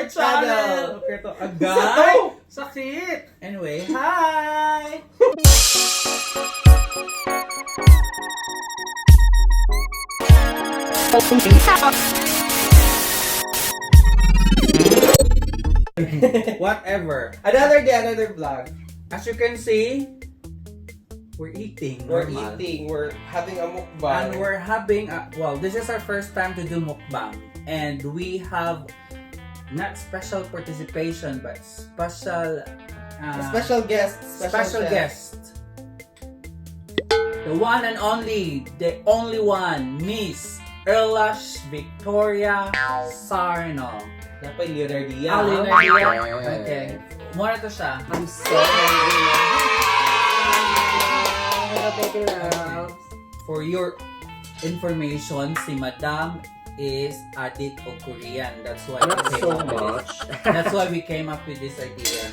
channel! Okay to agay! Sakit! Anyway, hi! Whatever. Another day, another vlog. As you can see, we're eating. We're normal. eating, we're having a mukbang. And we're having, well, this is our first time to do mukbang. And we have not special participation, but special special guest. special chef. guest. The one and only, the only one, Miss Earlash Victoria Sarno. Napay Leonardia. Leonardia. Okay. Muna to siya. I'm so happy. Hello, Beybeloves. For your information, si Madam is addict of Korean. That's why Not we came so up with much. this. That's why we came up with this idea.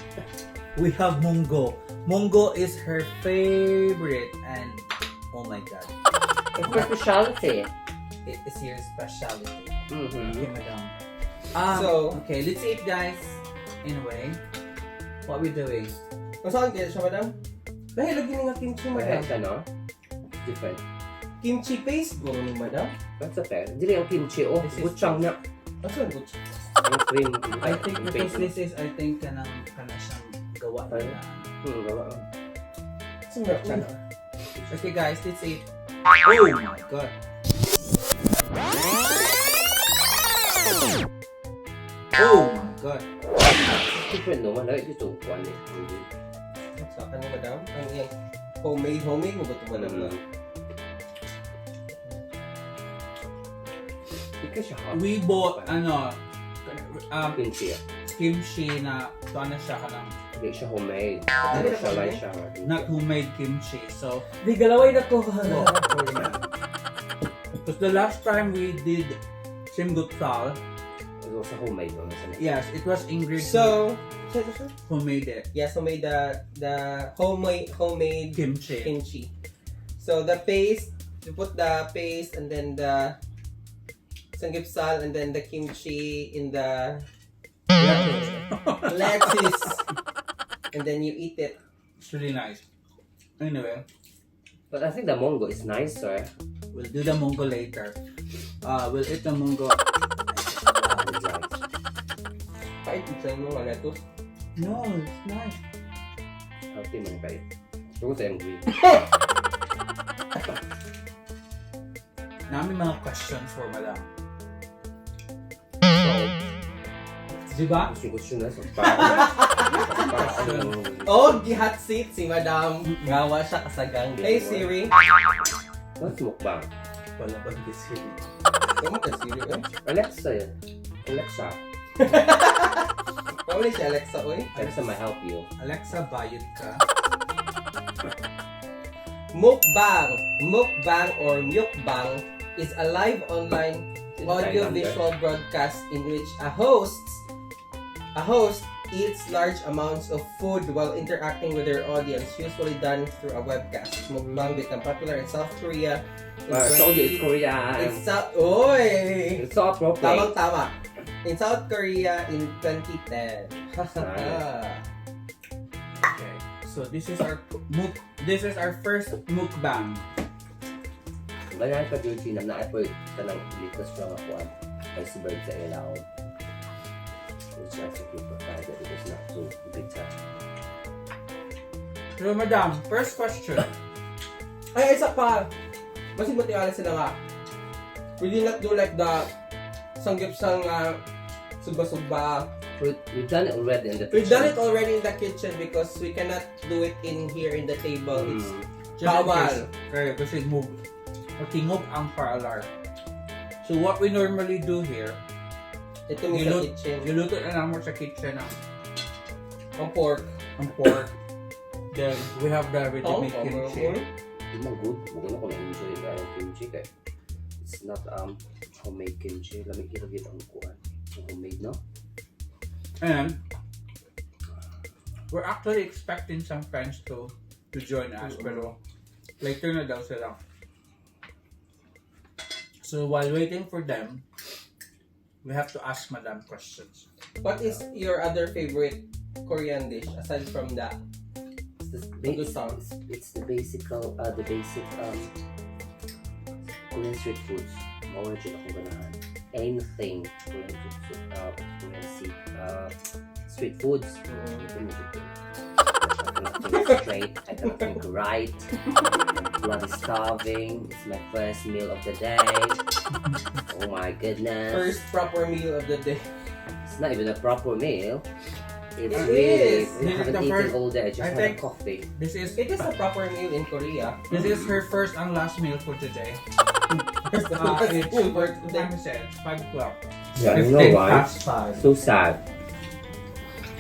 We have Monggo. Monggo is her favorite, and oh my god, It's my specialty. it is your specialty. Mm-hmm. Okay, Madam. Okay, let's eat, guys. Anyway, what we doing? Masaan kayo siya, madam? Dahil lagi nga kimchi, madam. Mahal ka, no? Different. Kimchi paste go ni madam. That's okay. Dili ang kimchi. Oh, This is- butchang na. Asa ang butch? Yung cream. I think because this is, I think, kanang siyang gawa nila. Gawa. Sumrap siya na. Okay, guys, let's eat. Oh my god. Oh my god. Different naman. Ay, ito. Kuwan eh. Sa akin ni madam. Ang iyang homemade mo ba ito, madam? Ika siya hot. We bought, Kimchi. kimchi na, ito ano siya kanang, Hindi siya homemade. Hindi Hindi siya siya like siya. not homemade kimchi. So, Di galaway na ko. because the last time we did Samgyupsal, It was a homemade one. yes, it was Ingrid So, who made it. yeah, so made the homemade Kimchi. kimchi. So the paste, you put the paste and then the samgyupsal and then the kimchi in the lettuce, and then you eat it. It's really nice. Anyway, But I think the Monggo is nicer. we'll do the Monggo later. We'll eat the Monggo. Kahit pizza mo nga lettuce. No, it's nice. Healthy man kayo. Ito sa yung green. Nami mga questions for Madam. So, Diba? gusto na sa parang Oh, gi-hot seat si Madam. Ngawa siya kasagang. Hey Siri. What's mukbang? Wala bang Siri? Kamu ka Siri eh? Alexa yan. Alexa. Pamuli si Alexa oy. Alexa may help you. Alexa, bayad ka. Mukbang. Mukbang or mukbang is a live online audio-visual broadcast in which a host eats large amounts of food while interacting with their audience, usually done through a webcast. Mukbang became popular in South Korea. I told you it's Korean. Oy! It's so appropriate. Tama. In South Korea in 2010. Okay. So this is our first mukbang. Ganyan ka duty na na-apple tanang likas na nga kuwan. Iceberg sa ilaw. Which I think you prefer that it is not too bitter. So Madam, first question. Ay, isa pa. Mas matiwala sila nga. We did not do like the samgyupsal nga sugba-sugba. We've done it already in the We've done it already in the kitchen because we cannot do it in here in the table. It's bawal. Okay, kasi move. Matingog ang parlor. So what we normally do here, Ito mo sa kitchen. niluto na namin sa kitchen Ang pork. ang pork. Then we have the ready-made kimchi. Di man good. Huwag na ko na-enjoy na yung kimchi kay it's not homemade kimchi. Lamig hiragit ang kuwan. Homemade, no? And we're actually expecting some friends to join us, pero later na daw sila. So while waiting for them, we have to ask Madam questions. What is your other favorite Korean dish aside from that? It's the basic Korean street foods. Mawala dyan ako ganahan. Anything Korean food, street foods. I cannot think straight. I cannot think right. Bloody starving. It's my first meal of the day. Oh my goodness. First proper meal of the day. It's not even a proper meal. It's It really, is. I haven't eaten all day. I just had a think- coffee. It is a proper meal in Korea. This is her first and last meal for today. First It's for what today. time is it? 5 o'clock. Yeah, you know 15 why? past 5. So sad.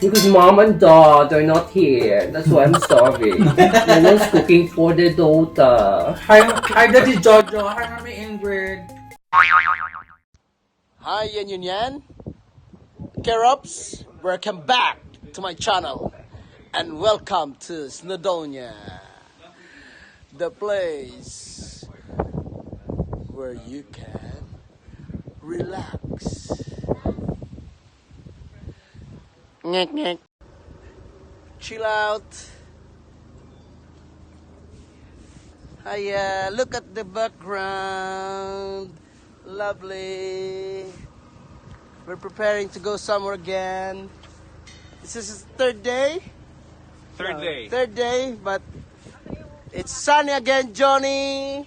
Because mom and dad are not here. That's why I'm starving. Mama's cooking for the daughter. Hi, Daddy Jojo. Hi, Mami Ingrid. Hi, yan. Kerops, welcome back to my channel. And welcome to Snowdonia, the place where you can relax. Chill out. Hi, look at the background. Lovely. We're preparing to go somewhere again. This is the third day. Third day, but it's sunny again, Johnny.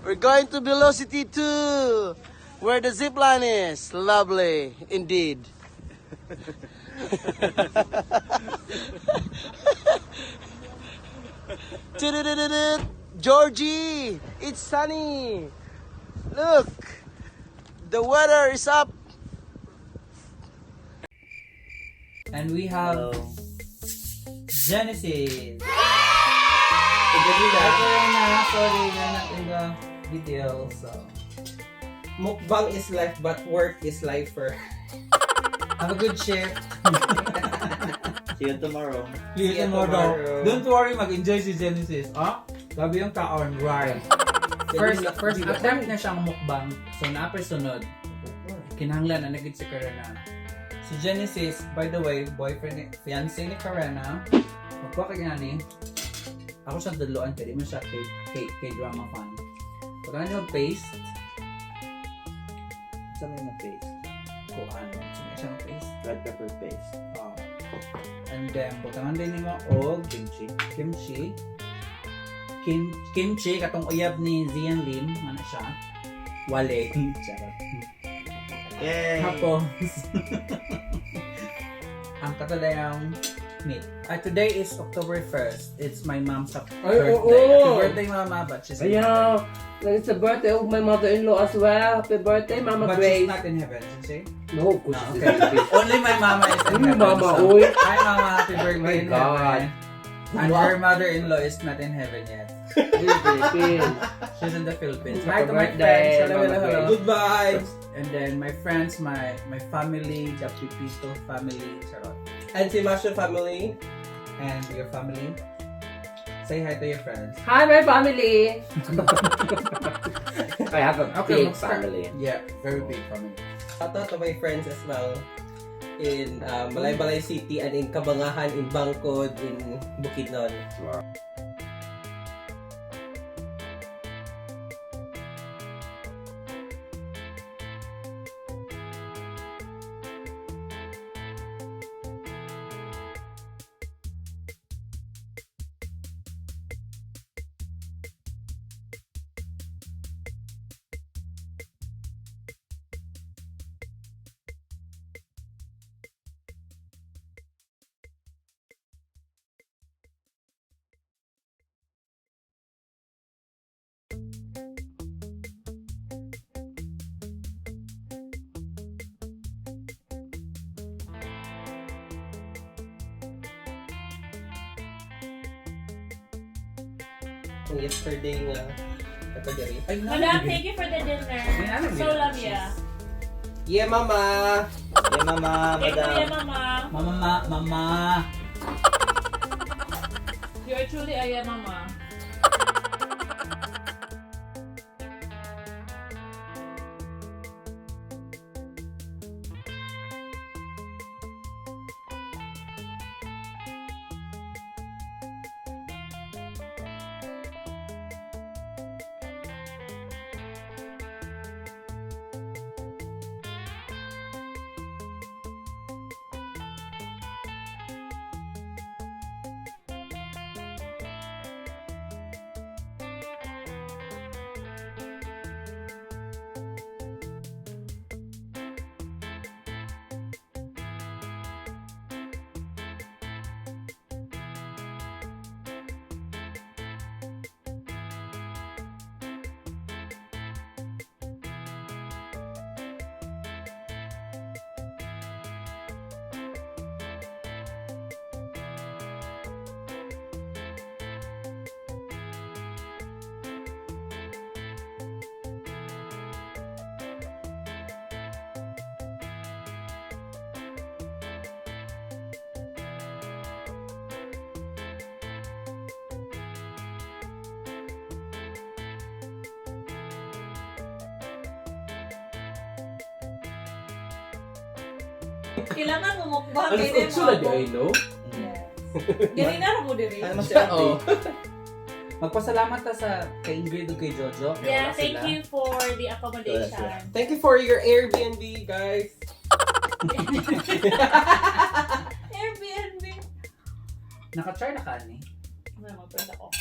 We're going to Velocity 2, where the zip line is. Lovely, indeed. Georgie, it's sunny. Look, the weather is up. And we have Genesis. Sorry, you're not in the video. So Mukbang is life, but work is lifer. have a good shift. See you tomorrow. See you tomorrow. Don't worry, mag-enjoy si Genesis. Gabi yung taon, right? First attempt na siyang mukbang. So, naapay sunod. Kinahanglan na naging si Karena. Si Genesis, by the way, fiancé ni Karena. Magpaka nga ni. Ako siyang daluan kaya di man siya K-drama fan. Pagkaan niyo paste. Saan yung paste? Kuhan. Sige siyang paste. Red pepper paste. And then, butangan din mo og kimchi. Kimchi, katong uyab ni Zian Lim. Ano siya? Wale. Charot. Yay! Tapos, ang katalayang meat. Today is October 1st. It's my mom's birthday. Happy birthday, Mama. But she's Ayaw! It's the birthday of my mother-in-law as well. Happy birthday, Mama But Grace. she's not in heaven, isn't she? No, of course No, she's okay. in heaven. Only my mama is in heaven. Mama, so- oy. Hi, Mama. Happy birthday my in God. heaven. And her mother-in-law is not in heaven yet. Philippines. She's in the Philippines. Happy Hi to my birthday, friends. Hello, Mama hello, hello. Good vibes. And then my friends, my family, the Pipito family, charot. And si Masho family. And your family. Say hi to your friends. Hi, my family! I have a big mag-start. family. Yeah, very big family. Shout out to my friends as well in Balay City and in Kabangahan, in Bangkod, in Bukidnon. Yesterday nga katagari. Madam, thank you for the dinner. So love ya. Yeah, mama! Hey mama, Thank you, madam. mama. Mama. You are truly a mama. Kailangan mo mukbang. Ano Ganyan sa di mo. I know? Yes. Ganyan na mo diri. Ano mas Oo. Magpasalamat ta sa kay Ingrid ug kay Jojo. Yeah, thank you for the accommodation. Thank you for your Airbnb, guys. Airbnb. Naka-try na ka ni. May mag-print ako.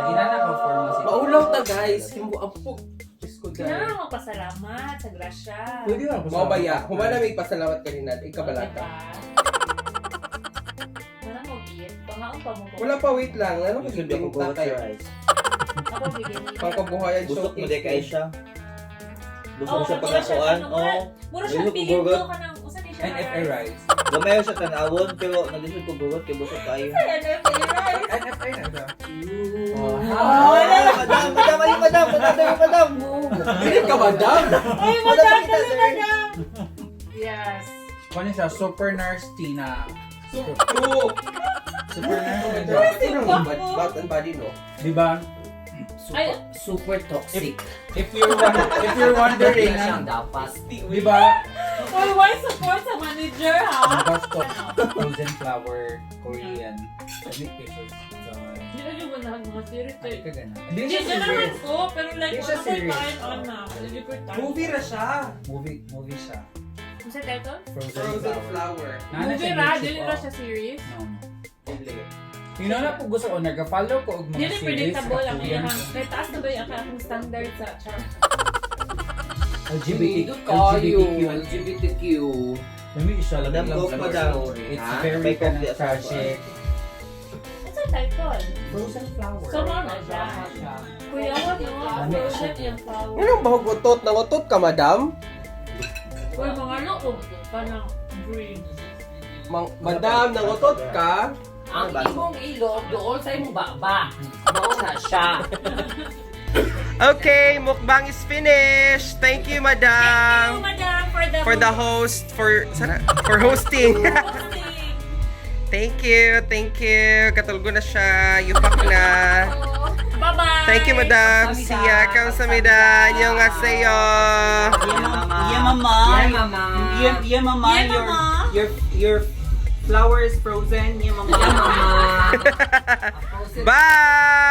Inana ka formal si. Maulaw ta, guys. Himbo ang pug. Diyos ko, guys. Kailangan mo pasalamat sa grasya. Pwede ba? Mao ba ya? Humana may pasalamat kanina. Ikaw balata. Parang mag-eat. Pangaon pa mo. Wala pa, wait lang. Ano ko Gusto ko go tayo? rice. Ako bigyan niya. Pangkabuhayan Busok mo showcase. di kay siya. Busok Oo, siya mura siya pagkakuan. tanong, Oo. Mura siya Busok bigyan gugot. ko ka ng usan ni siya. NFA rice. Gamay siya tanawon pero nagdisod ko gugot kay busok kayo. NFA rice. NFA na ba? Oh, madam. Hindi ka, madam. Ay, madam, dali madam. Yes. Kano siya? Super Nurse Tina. True. Super Nurse Tina. Bat and body, no? Diba? Ay, Super toxic. If you're wondering, dapat. diba? Uy, why support sa manager, ha? Bust of frozen flower Korean. Sabi pesos. So, Hindi na yung manahan mga series. ay ka gana. Hindi Hindi siya siya naman serious. ko, pero like, Hindi siya wala ko serious. tayo on na. Hindi ko tayo. Movie na siya. Movie siya. Ano sa title? Frozen Frozen flower. flower. Nana Movie siya ra, YouTube, dili oh. na siya series. No. Dili. Yung na po gusto ko, nag-follow ko og mga Dili series. predictable ang Korean. iyang. Kaya taas na ba yung akong standard sa chart? LGBTQ. Lami siya, lami Madam, lang go sa pa daw. story. It's Ha? very May kind coffee of at saka tragic. Ano sa title? Frozen flower. So, mga na siya. Kuya, what yung Ano frozen siya? yung flower? Yan ang bahog utot. Nangutot ka, madam? Uy, mga ano ko? Parang green. Madam, nangutot ka? Ang imong ilog, doon sa imong baba. Mao na siya. Okay, mukbang is finished. Thank you, Thank you, madam. madam, For the host, for hosting. hosting. Thank you. Katulgo na siya. Yupak na. Bye-bye. Thank you, madam. Siya. Kamsamida. Annyeonghaseyo. Yeah, mama. Yeah, mama. Your flower is frozen. Yeah, mama. Bye!